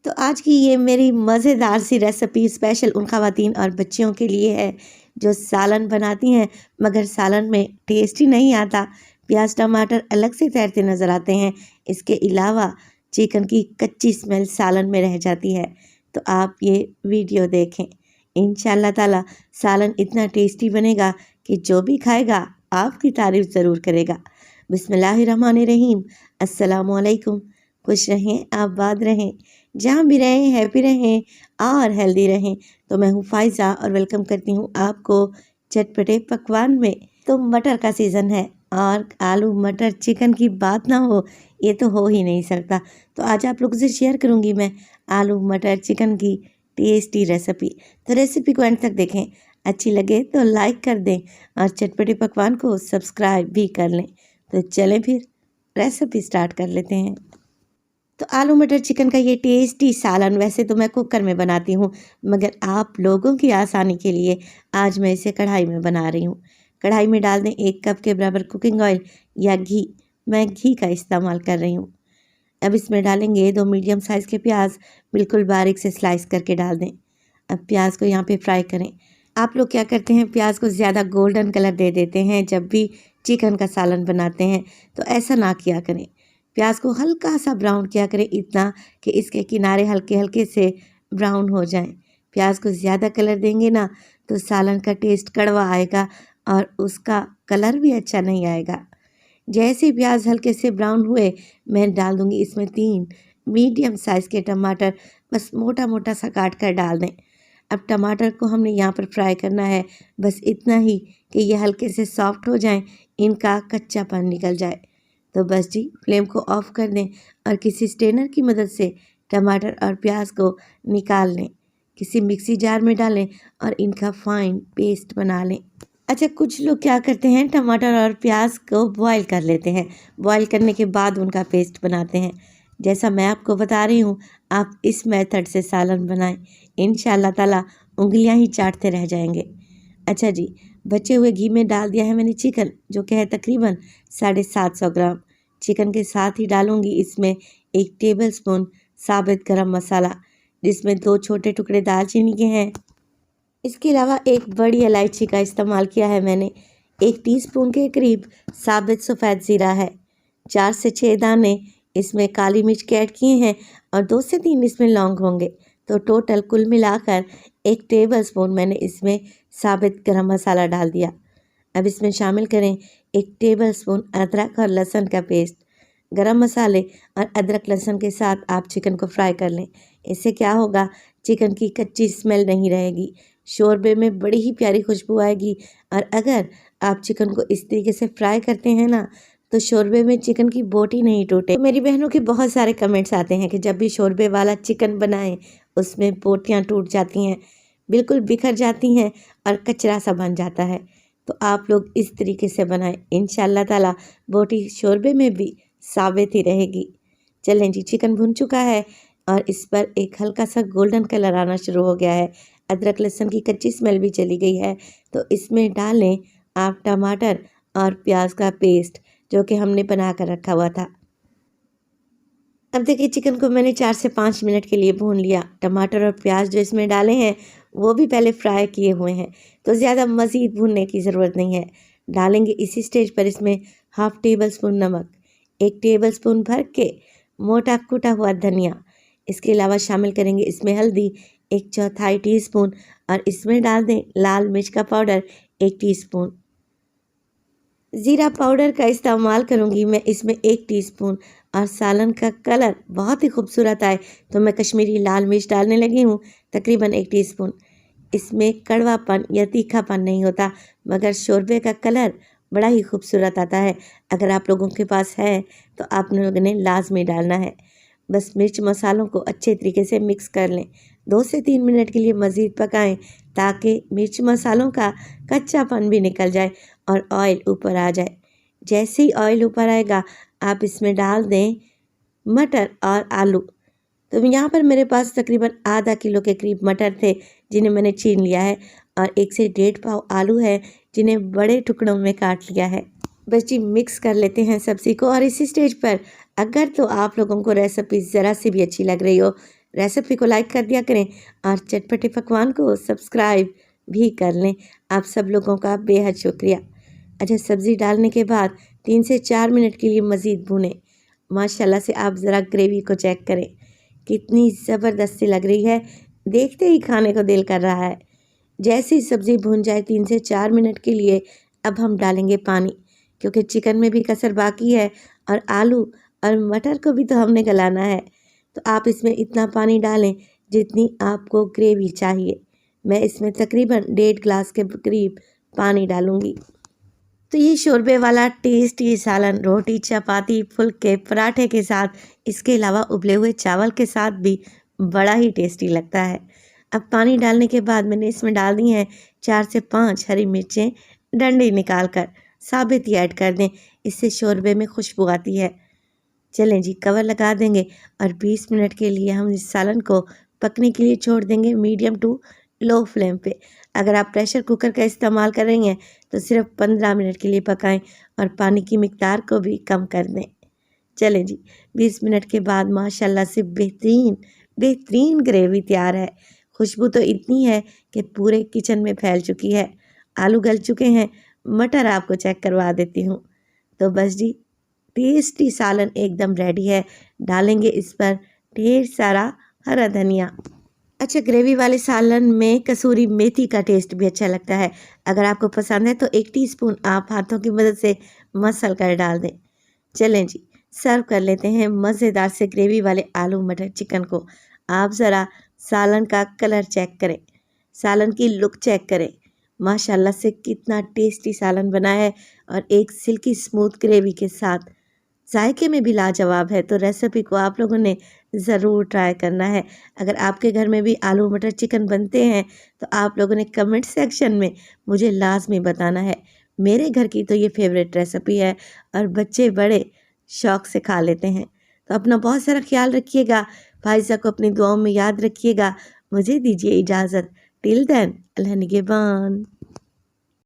तो आज की ये मेरी मज़ेदार सी रेसिपी स्पेशल उन ख़वातीन और बच्चियों के लिए है जो सालन बनाती हैं मगर सालन में टेस्ट ही नहीं आता। प्याज टमाटर अलग से तैरते नज़र आते हैं, इसके अलावा चिकन की कच्ची स्मेल सालन में रह जाती है। तो आप ये वीडियो देखें, इंशाल्लाह ताला सालन इतना टेस्टी बनेगा कि जो भी खाएगा आपकी तारीफ़ ज़रूर करेगा। बिस्मिल्लाहिर्रहमानिर्रहीम, अस्सलामुअलैकुम। खुश रहें, आबाद रहें, जहाँ भी रहें हैप्पी रहें और हेल्दी रहें। तो मैं हूँ फ़ाइज़ा और वेलकम करती हूँ आपको चटपटे पकवान में। तो मटर का सीज़न है और आलू मटर चिकन की बात ना हो ये तो हो ही नहीं सकता। तो आज आप लोगों से शेयर करूँगी मैं आलू मटर चिकन की टेस्टी रेसिपी। तो रेसिपी को एंड तक देखें, अच्छी लगे तो लाइक कर दें और चटपटे पकवान को सब्सक्राइब भी कर लें। तो चलें फिर रेसिपी स्टार्ट कर लेते हैं। तो आलू मटर चिकन का ये टेस्टी सालन वैसे तो मैं कुकर में बनाती हूँ, मगर आप लोगों की आसानी के लिए आज मैं इसे कढ़ाई में बना रही हूँ। कढ़ाई में डाल दें 1 कप के बराबर कुकिंग ऑयल या घी। मैं घी का इस्तेमाल कर रही हूँ। अब इसमें डालेंगे 2 मीडियम साइज़ के प्याज, बिल्कुल बारीक से स्लाइस करके डाल दें। अब प्याज को यहाँ पे फ्राई करें। आप लोग क्या करते हैं, प्याज को ज़्यादा गोल्डन कलर दे देते हैं जब भी चिकन का सालन बनाते हैं, तो ऐसा ना किया करें। प्याज को हल्का सा ब्राउन किया करें, इतना कि इसके किनारे हल्के हल्के से ब्राउन हो जाएं। प्याज को ज़्यादा कलर देंगे ना तो सालन का टेस्ट कड़वा आएगा और उसका कलर भी अच्छा नहीं आएगा। जैसे प्याज हल्के से ब्राउन हुए मैं डाल दूंगी इसमें 3 मीडियम साइज़ के टमाटर, बस मोटा मोटा सा काट कर डाल दें। अब टमाटर को हमने यहाँ पर फ्राई करना है, बस इतना ही कि ये हल्के से सॉफ्ट हो जाएं, इनका कच्चापन निकल जाए। तो बस जी फ्लेम को ऑफ कर दें और किसी स्ट्रेनर की मदद से टमाटर और प्याज को निकाल लें। किसी मिक्सी जार में डालें और इनका फाइन पेस्ट बना लें। अच्छा, कुछ लोग क्या करते हैं, टमाटर और प्याज को बॉईल कर लेते हैं, बॉईल करने के बाद उनका पेस्ट बनाते हैं। जैसा मैं आपको बता रही हूँ आप इस मेथड से सालन बनाएं, इंशाल्लाह ताला उंगलियां ही चाटते रह जाएंगे। अच्छा जी, बचे हुए घी में डाल दिया है मैंने चिकन, जो कि है तकरीबन 750 ग्राम। चिकन के साथ ही डालूंगी इसमें 1 टेबलस्पून साबित गरम मसाला, जिसमें 2 छोटे टुकड़े दालचीनी के हैं। इसके अलावा 1 बड़ी इलायची का इस्तेमाल किया है मैंने। 1 टीस्पून के करीब साबित सफ़ेद ज़ीरा है। 4 से 6 दाने इसमें काली मिर्च के ऐड किए हैं और 2 से 3 इसमें लौंग होंगे। तो टोटल कुल मिलाकर 1 टेबलस्पून मैंने इसमें साबित गरम मसाला डाल दिया। अब इसमें शामिल करें 1 टेबलस्पून अदरक और लहसुन का पेस्ट। गरम मसाले और अदरक लहसुन के साथ आप चिकन को फ्राई कर लें। इससे क्या होगा, चिकन की कच्ची स्मेल नहीं रहेगी, शोरबे में बड़ी ही प्यारी खुशबू आएगी। और अगर आप चिकन को इस तरीके से फ्राई करते हैं ना तो शोरबे में चिकन की बोटी नहीं टूटे। तो मेरी बहनों के बहुत सारे कमेंट्स आते हैं कि जब भी शोरबे वाला चिकन बनाएं उसमें बोटियाँ टूट जाती हैं, बिल्कुल बिखर जाती हैं और कचरा सा बन जाता है। तो आप लोग इस तरीके से बनाएं, इंशाल्लाह ताला बोटी शोरबे में भी साबित ही रहेगी। चलें जी, चिकन भुन चुका है और इस पर एक हल्का सा गोल्डन कलर आना शुरू हो गया है। अदरक लहसुन की कच्ची स्मेल भी चली गई है। तो इसमें डालें आप टमाटर और प्याज का पेस्ट जो कि हमने बना कर रखा हुआ था। अब देखिए चिकन को मैंने 4 से 5 मिनट के लिए भून लिया। टमाटर और प्याज जो इसमें डाले हैं वो भी पहले फ्राई किए हुए हैं, तो ज़्यादा मज़ीद भूनने की ज़रूरत नहीं है। डालेंगे इसी स्टेज पर इसमें हाफ़ टेबलस्पून नमक, 1 टेबलस्पून भर के मोटा कूटा हुआ धनिया। इसके अलावा शामिल करेंगे इसमें हल्दी 1/4 टीस्पून और इसमें डाल दें लाल मिर्च का पाउडर 1 टीस्पून। ज़ीरा पाउडर का इस्तेमाल करूँगी मैं इसमें 1 टीस्पून। और सालन का कलर बहुत ही खूबसूरत आए तो मैं कश्मीरी लाल मिर्च डालने लगी हूँ, तकरीबन 1 टीस्पून। इसमें कड़वापन या तीखापन नहीं होता, मगर शोरबे का कलर बड़ा ही खूबसूरत आता है। अगर आप लोगों के पास है तो आप लोगों ने लाजमी डालना है। बस मिर्च मसालों को अच्छे तरीके से मिक्स कर लें। 2 से 3 मिनट के लिए मज़ीद पकाएं ताकि मिर्च मसालों का कच्चापन भी निकल जाए और ऑयल ऊपर आ जाए। जैसे ही ऑयल ऊपर आएगा आप इसमें डाल दें मटर और आलू। तो यहाँ पर मेरे पास तकरीबन आधा किलो के करीब मटर थे जिन्हें मैंने छीन लिया है और 1 से 1.5 पाव आलू है जिन्हें बड़े टुकड़ों में काट लिया है। बस जी मिक्स कर लेते हैं सब्ज़ी को। और इसी स्टेज पर अगर तो आप लोगों को रेसिपी ज़रा सी भी अच्छी लग रही हो रेसिपी को लाइक कर दिया करें और चटपटे पकवान को सब्सक्राइब भी कर लें। आप सब लोगों का बेहद शुक्रिया। अच्छा, सब्ज़ी डालने के बाद 3 से 4 मिनट के लिए मज़ीद भूनें। माशाल्लाह से आप ज़रा ग्रेवी को चेक करें, कितनी ज़बरदस्त सी लग रही है, देखते ही खाने को दिल कर रहा है। जैसे ही सब्ज़ी भून जाए 3 से 4 मिनट के लिए, अब हम डालेंगे पानी, क्योंकि चिकन में भी कसर बाकी है और आलू और मटर को भी तो हमने गलाना है। तो आप इसमें इतना पानी डालें जितनी आपको ग्रेवी चाहिए। मैं इसमें तकरीबन 1.5 गिलास के करीब पानी डालूँगी। तो ये शोरबे वाला टेस्टी सालन रोटी, चपाती, फुल्के, पराठे के साथ, इसके अलावा उबले हुए चावल के साथ भी बड़ा ही टेस्टी लगता है। अब पानी डालने के बाद मैंने इसमें डाल दी हैं 4 से 5 हरी मिर्चें, डंडी निकाल कर साबित ही ऐड कर दें, इससे शोरबे में खुशबू आती है। चलें जी, कवर लगा देंगे और 20 मिनट के लिए हम इस सालन को पकने के लिए छोड़ देंगे मीडियम टू लो फ्लेम पे। अगर आप प्रेशर कुकर का इस्तेमाल कर रही हैं तो सिर्फ 15 मिनट के लिए पकाएं और पानी की मिकदार को भी कम कर दें। चलें जी, 20 मिनट के बाद माशाल्लाह से बेहतरीन ग्रेवी तैयार है। खुशबू तो इतनी है कि पूरे किचन में फैल चुकी है। आलू गल चुके हैं, मटर आपको चेक करवा देती हूँ। तो बस जी, टेस्टी सालन एकदम रेडी है। डालेंगे इस पर ढेर सारा हरा धनिया। अच्छा, ग्रेवी वाले सालन में कसूरी मेथी का टेस्ट भी अच्छा लगता है। अगर आपको पसंद है तो 1 टीस्पून आप हाथों की मदद से मसल कर डाल दें। चलें जी, सर्व कर लेते हैं मज़ेदार से ग्रेवी वाले आलू मटर चिकन को। आप ज़रा सालन का कलर चेक करें, सालन की लुक चेक करें। माशाल्लाह से कितना टेस्टी सालन बना है और एक सिल्की स्मूथ ग्रेवी के साथ जायके में भी लाजवाब है। तो रेसिपी को आप लोगों ने ज़रूर ट्राई करना है। अगर आपके घर में भी आलू मटर चिकन बनते हैं तो आप लोगों ने कमेंट सेक्शन में मुझे लाजमी बताना है। मेरे घर की तो ये फेवरेट रेसिपी है और बच्चे बड़े शौक़ से खा लेते हैं। तो अपना बहुत सारा ख्याल रखिएगा, भाई साहब को अपनी दुआओं में याद रखिएगा। मुझे दीजिए इजाज़त। टिल देन, अल्लाह निगहबान।